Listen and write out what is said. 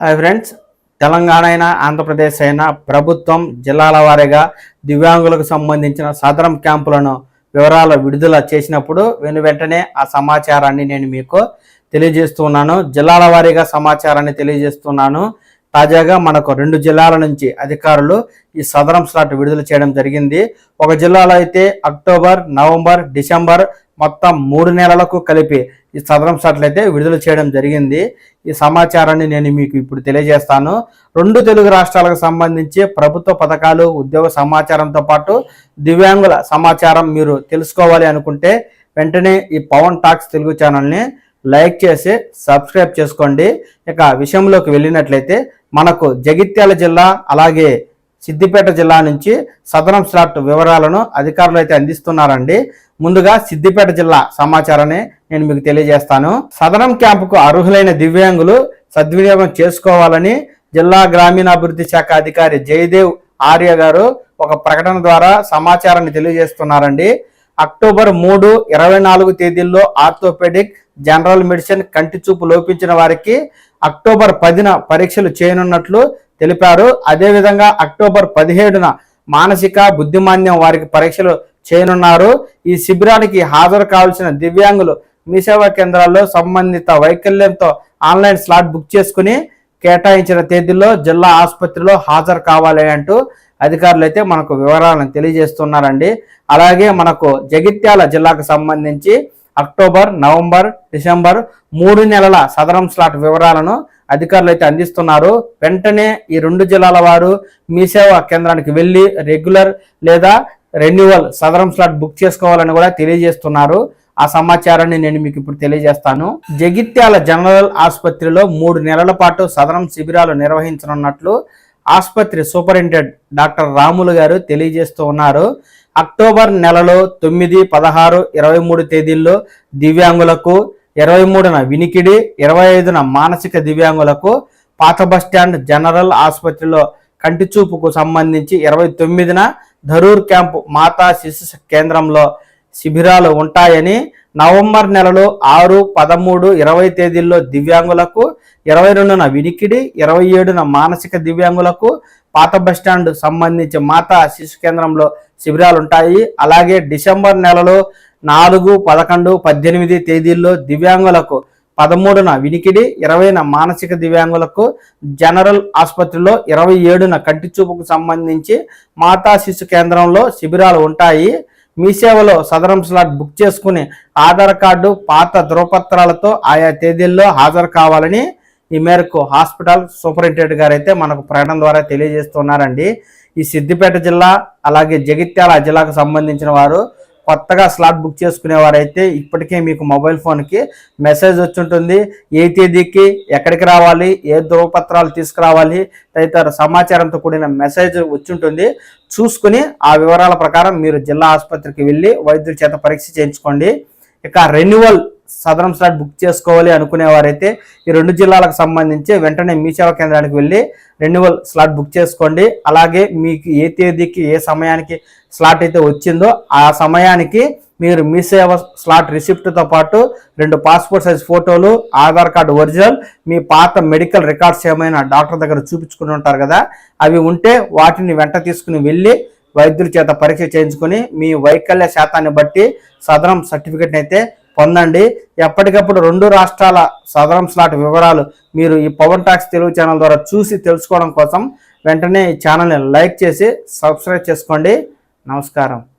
Hi friends, Telangana అయినా ఆంధ్రప్రదేశ్ అయినా ప్రభుత్వం జిల్లాల వారీగా దివ్యాంగులకు సంబంధించిన సదరం క్యాంపులను వివరాలు విడుదల చేసినప్పుడు వెంటనే ఆ సమాచారాన్ని నేను మీకు తెలియజేస్తున్నాను. జిల్లాల వారీగా సమాచారాన్ని తెలియజేస్తున్నాను. తాజాగా మనకు 2 జిల్లాల నుంచి అధికారులు ఈ సదరం స్లాట్ విడుదల చేయడం జరిగింది. ఒక జిల్లాలో అయితే అక్టోబర్, నవంబర్, డిసెంబర్ మొత్తం 3 నెలలకు కలిపి ఈ సదరం స్లాట్లు అయితే విడుదల చేయడం జరిగింది. ఈ సమాచారాన్ని నేను మీకు ఇప్పుడు తెలియజేస్తాను. 2 తెలుగు రాష్ట్రాలకు సంబంధించి ప్రభుత్వ పథకాలు, ఉద్యోగ సమాచారంతో పాటు దివ్యాంగుల సమాచారం మీరు తెలుసుకోవాలి అనుకుంటే వెంటనే ఈ పవన్ టాక్స్ తెలుగు ఛానల్ని లైక్ చేసి సబ్స్క్రైబ్ చేసుకోండి. ఇక విషయంలోకి వెళ్ళినట్లయితే మనకు జగిత్యాల జిల్లా అలాగే సిద్దిపేట జిల్లా నుంచి సదరం స్లాట్ వివరాలను అధికారులు అయితే అందిస్తున్నారండి. ముందుగా సిద్దిపేట జిల్లా సమాచారాన్ని నేను మీకు తెలియజేస్తాను. సదరం క్యాంపుకు అర్హులైన దివ్యాంగులు సద్వినియోగం చేసుకోవాలని జిల్లా గ్రామీణాభివృద్ధి శాఖ అధికారి జయదేవ్ ఆర్య గారు ఒక ప్రకటన ద్వారా సమాచారాన్ని తెలియజేస్తున్నారండి. అక్టోబర్ 3, 24 తేదీల్లో ఆర్థోపెడిక్, జనరల్ మెడిసిన్, కంటి చూపు లోపించిన వారికి అక్టోబర్ 10న పరీక్షలు చేయనున్నట్లు తెలిపారు. అదేవిధంగా అక్టోబర్ 17న మానసిక, బుద్ధిమాంద్యం వారికి పరీక్షలు చేయనున్నారు. ఈ శిబిరానికి హాజరు కావాల్సిన దివ్యాంగులు మీ సేవా కేంద్రాల్లో సంబంధిత వైకల్యంతో ఆన్లైన్ స్లాట్ బుక్ చేసుకుని కేటాయించిన తేదీల్లో జిల్లా ఆసుపత్రిలో హాజరు కావాలి అంటూ అధికారులు అయితే మనకు వివరాలను తెలియజేస్తున్నారండి. అలాగే మనకు జగిత్యాల జిల్లాకు సంబంధించి అక్టోబర్, నవంబర్, డిసెంబర్ 3 నెలల సదరం స్లాట్ వివరాలను అధికారులు అయితే అందిస్తున్నారు. వెంటనే ఈ 2 జిల్లాల వారు మీ సేవా కేంద్రానికి వెళ్ళి రెగ్యులర్ లేదా రెన్యువల్ సదరం స్లాట్ బుక్ చేసుకోవాలని కూడా తెలియజేస్తున్నారు. ఆ సమాచారాన్ని నేను మీకు ఇప్పుడు తెలియజేస్తాను. జగిత్యాల జనరల్ ఆసుపత్రిలో 3 నెలల పాటు సదరం శిబిరాలు నిర్వహించనున్నట్లు ఆసుపత్రి సూపరింటెండెంట్ డాక్టర్ రాములు గారు తెలియజేస్తూ ఉన్నారు. అక్టోబర్ నెలలో 9, 16, 23 తేదీల్లో దివ్యాంగులకు, 23న వినికిడి, 25న మానసిక దివ్యాంగులకు పాత బస్టాండ్ జనరల్ ఆసుపత్రిలో కంటి చూపుకు సంబంధించి 29న ధరూర్ క్యాంపు మాతా శిశు కేంద్రంలో శిబిరాలు ఉంటాయని, నవంబర్ నెలలో 6, 13, 20 తేదీల్లో దివ్యాంగులకు, 22న వినికిడి, 27న మానసిక దివ్యాంగులకు పాత బస్టాండ్ సంబంధించి మాతా శిశు కేంద్రంలో శిబిరాలు ఉంటాయి. అలాగే డిసెంబర్ నెలలో 4, 11, 18 తేదీల్లో దివ్యాంగులకు, 13న వినికిడి, 20న మానసిక దివ్యాంగులకు జనరల్ ఆసుపత్రిలో, 27న కంటి చూపుకు సంబంధించి మాతా శిశు కేంద్రంలో శిబిరాలు ఉంటాయి. మీ సేవలో సదరం స్లాట్ బుక్ చేసుకుని ఆధార్ కార్డు, పాత ధృవపత్రాలతో ఆయా తేదీల్లో హాజరు కావాలని ఈ మేరకు హాస్పిటల్ సూపరింటెండెంట్ గారు అయితే మనకు ప్రకటన ద్వారా తెలియజేస్తున్నారండి. ఈ సిద్దిపేట జిల్లా అలాగే జగిత్యాల జిల్లాకు సంబంధించిన వారు కొత్తగా స్లాట్ బుక్ చేసుకునేవారైతే ఇప్పటికే మీకు మొబైల్ ఫోన్కి మెసేజ్ వచ్చి ఉంటుంది. ఏ తేదీకి ఎక్కడికి రావాలి, ఏ ధృవపత్రాలు తీసుకురావాలి తదితర సమాచారంతో కూడిన మెసేజ్ వచ్చి ఉంటుంది. చూసుకుని ఆ వివరాల ప్రకారం మీరు జిల్లా ఆసుపత్రికి వెళ్ళి వైద్యుల చేత పరీక్ష చేయించుకోండి. ఇక రెన్యువల్ సదరం స్లాట్ బుక్ చేసుకోవాలి అనుకునేవారైతే ఈ 2 జిల్లాలకు సంబంధించి వెంటనే మీ సేవా కేంద్రానికి వెళ్ళి రెన్యువల్ స్లాట్ బుక్ చేసుకోండి. అలాగే మీకు ఏ తేదీకి ఏ సమయానికి స్లాట్ అయితే వచ్చిందో ఆ సమయానికి మీరు మీ సేవ స్లాట్ రిసిప్ట్తో పాటు 2 పాస్పోర్ట్ సైజ్ ఫోటోలు, ఆధార్ కార్డు ఒరిజినల్, మీ పాత మెడికల్ రికార్డ్స్ ఏమైనా డాక్టర్ దగ్గర చూపించుకుని ఉంటారు కదా, అవి ఉంటే వాటిని వెంట తీసుకుని వెళ్ళి వైద్యుల చేత పరీక్ష చేయించుకొని మీ వైకల్య శాతాన్ని బట్టి సదరం సర్టిఫికెట్ని అయితే పొందండి. ఎప్పటికప్పుడు 2 రాష్ట్రాల సదరం స్లాట్ వివరాలు మీరు ఈ పవన్ టాక్స్ తెలుగు ఛానల్ ద్వారా చూసి తెలుసుకోవడం కోసం వెంటనే ఈ ఛానల్ని లైక్ చేసి సబ్స్క్రైబ్ చేసుకోండి. నమస్కారం.